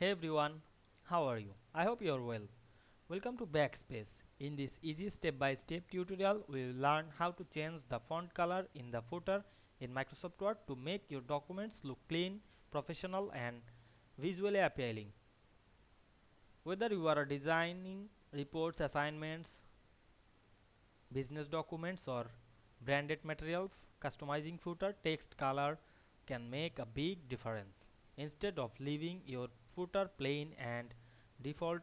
Hey everyone, how are you? I hope you are well. Welcome to Backspace. In this easy step-by-step tutorial, we will learn how to change the font color in the footer in Microsoft Word to make your documents look clean, professional and visually appealing. Whether you are designing reports, assignments, business documents or branded materials, customizing footer text color can make a big difference. Instead of leaving your footer plain and default,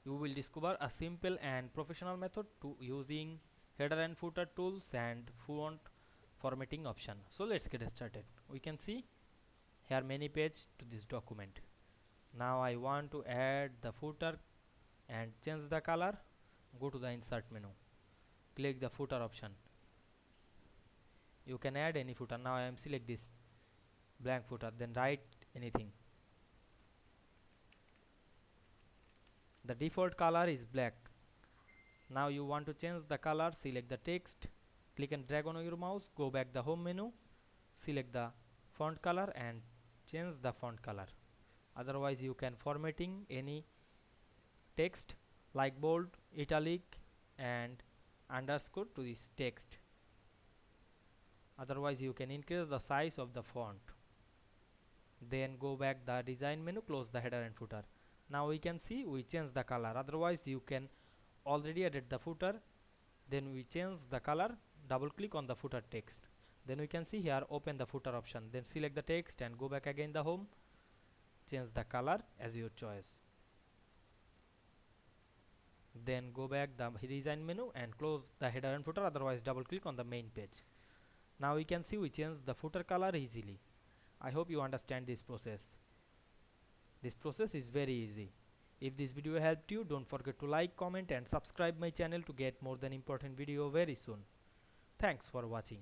you will discover a simple and professional method to using header and footer tools and font formatting option. So let's get started. We can see here many pages to this document. Now I want to add the footer and change the color. Go to the insert menu, click the footer option. You can add any footer. Now I am select this blank footer, then write anything. The default color is black. Now you want to change the color, select the text, click and drag on your mouse, go back the home menu, select the font color and change the font color. Otherwise you can formatting any text like bold, italic and underscore to this text. Otherwise you can increase the size of the font. Then go back the design menu, close the header and footer. Now we can see we change the color. Otherwise you can already added the footer, then we change the color, double click on the footer text, then we can see here open the footer option, then select the text and go back again the home, change the color as your choice, then go back the design menu and close the header and footer. Otherwise double click on the main page. Now we can see we change the footer color easily. I hope you understand this process. This process is very easy. If this video helped you, don't forget to like, comment and subscribe my channel to get more than important video very soon. Thanks for watching.